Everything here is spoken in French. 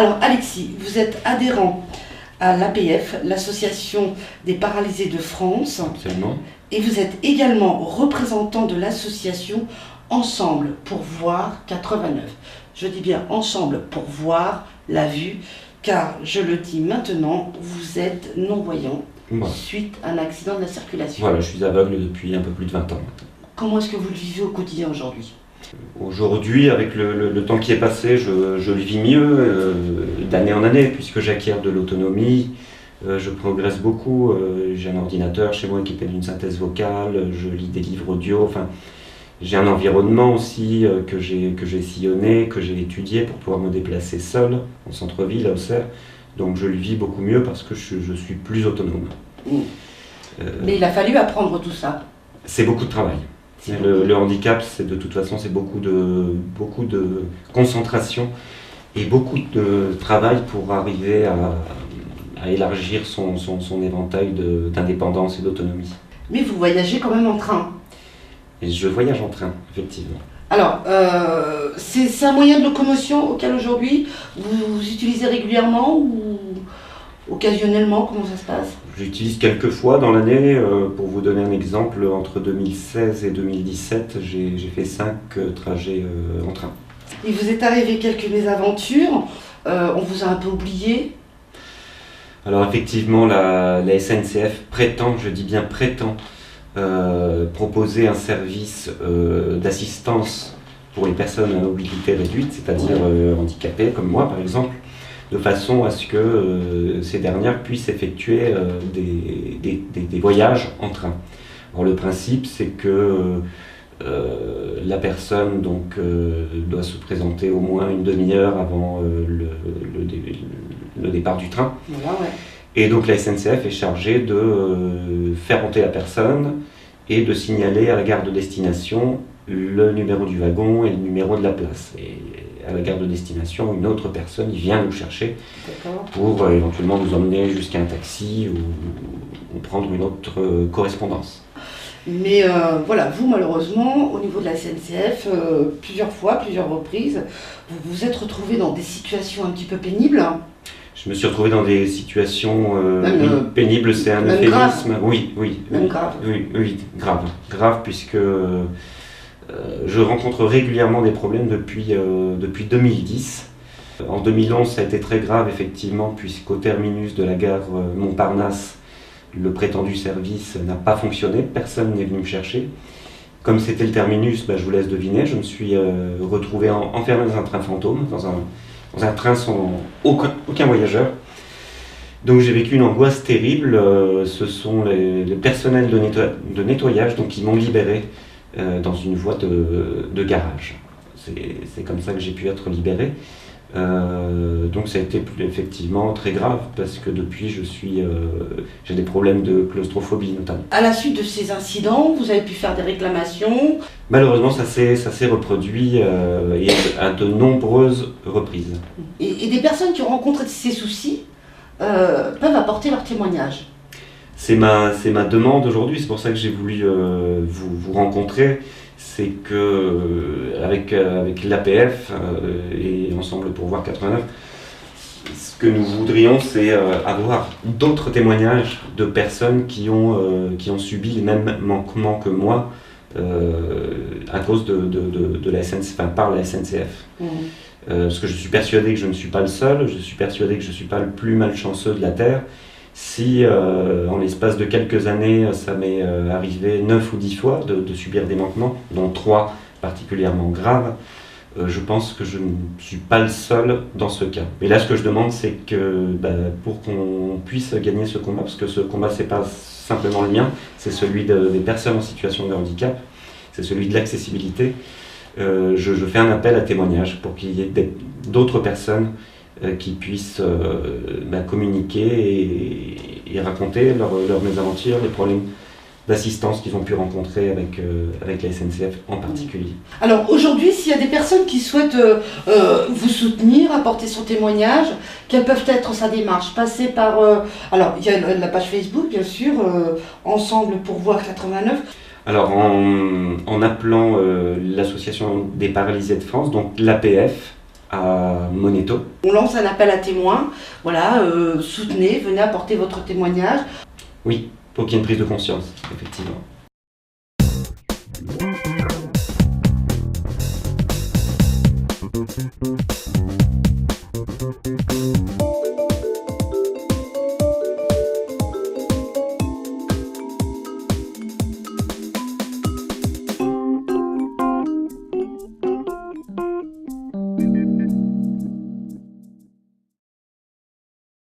Alors Alexis, vous êtes adhérent à l'APF, l'Association des paralysés de France. Absolument. Et vous êtes également représentant de l'association Ensemble pour voir 89. Je dis bien Ensemble pour voir la vue, car je le dis maintenant, vous êtes non-voyant suite à un accident de la circulation. Voilà, je suis aveugle depuis un peu plus de 20 ans maintenant. Comment est-ce que vous le vivez au quotidien aujourd'hui ? Aujourd'hui, avec le temps qui est passé, je le vis mieux d'année en année, puisque j'acquiers de l'autonomie, je progresse beaucoup, j'ai un ordinateur chez moi équipé d'une synthèse vocale, je lis des livres audio, enfin, j'ai un environnement aussi que j'ai sillonné, que j'ai étudié pour pouvoir me déplacer seul en centre-ville, à Auxerre. Donc je le vis beaucoup mieux parce que je suis plus autonome. Mais il a fallu apprendre tout ça. C'est beaucoup de travail. Le handicap, c'est de toute façon, c'est beaucoup de concentration et beaucoup de travail pour arriver à élargir son éventail d'indépendance et d'autonomie. Mais vous voyagez quand même en train. Et je voyage en train, effectivement. Alors, c'est un moyen de locomotion auquel aujourd'hui vous utilisez régulièrement ou occasionnellement? Comment ça se passe? J'utilise quelques fois dans l'année. Pour vous donner un exemple, entre 2016 et 2017, j'ai fait 5 trajets en train. Il vous est arrivé quelques mésaventures, on vous a un peu oublié? Alors effectivement, la SNCF prétend, je dis bien prétend, proposer un service d'assistance pour les personnes à mobilité réduite, c'est-à-dire handicapées comme moi par exemple, de façon à ce que ces dernières puissent effectuer des voyages en train. Alors le principe, c'est que la personne donc, doit se présenter au moins une demi-heure avant le départ du train. Voilà, ouais. Et donc la SNCF est chargée de faire monter la personne et de signaler à la gare de destination le numéro du wagon et le numéro de la place. Et à la gare de destination, une autre personne vient nous chercher pour éventuellement nous emmener jusqu'à un taxi ou prendre une autre correspondance. Mais voilà, vous malheureusement, au niveau de la SNCF, plusieurs fois, plusieurs reprises, vous vous êtes retrouvé dans des situations un petit peu pénibles. Je me suis retrouvé dans des situations pénibles, c'est un euphémisme. Oui, même grave. Oui, grave, puisque je rencontre régulièrement des problèmes depuis 2010. En 2011, ça a été très grave, effectivement, puisqu'au terminus de la gare Montparnasse, le prétendu service n'a pas fonctionné, personne n'est venu me chercher. Comme c'était le terminus, je vous laisse deviner, je me suis retrouvé enfermé dans un train fantôme, dans un train sans aucun voyageur. Donc j'ai vécu une angoisse terrible. Ce sont les personnels de nettoyage donc, qui m'ont libéré dans une voie de garage. C'est comme ça que j'ai pu être libéré. Donc ça a été effectivement très grave parce que depuis j'ai des problèmes de claustrophobie notamment. À la suite de ces incidents, vous avez pu faire des réclamations? Malheureusement ça s'est reproduit et à de nombreuses reprises. Et des personnes qui ont rencontré ces soucis peuvent apporter leur témoignage. C'est ma demande aujourd'hui, c'est pour ça que j'ai voulu vous rencontrer. C'est que avec l'APF et Ensemble pour voir 89, ce que nous voudrions, c'est avoir d'autres témoignages de personnes qui ont subi les mêmes manquements que moi à cause de la SNCF, enfin, par la SNCF. Parce que je suis persuadé que je ne suis pas le seul, je suis persuadé que je ne suis pas le plus malchanceux de la Terre. Si en l'espace de quelques années, ça m'est arrivé 9 ou 10 fois de subir des manquements, dont 3 particulièrement graves, je pense que je ne suis pas le seul dans ce cas. Mais là, ce que je demande, c'est que pour qu'on puisse gagner ce combat, parce que ce combat, c'est pas simplement le mien, c'est celui des personnes en situation de handicap, c'est celui de l'accessibilité, je fais un appel à témoignage pour qu'il y ait d'autres personnes qui puissent communiquer et raconter leurs mésaventures, les problèmes d'assistance qu'ils ont pu rencontrer avec la SNCF en particulier. Alors aujourd'hui, s'il y a des personnes qui souhaitent vous soutenir, apporter son témoignage, quelles peuvent être sa démarche? Passer par... alors il y a la page Facebook bien sûr, Ensemble pour voir 89. Alors en appelant l'association des paralysés de France, donc l'APF, à Moneto. On lance un appel à témoins, voilà, soutenez, venez apporter votre témoignage. Oui, pour qu'il y ait une prise de conscience, effectivement.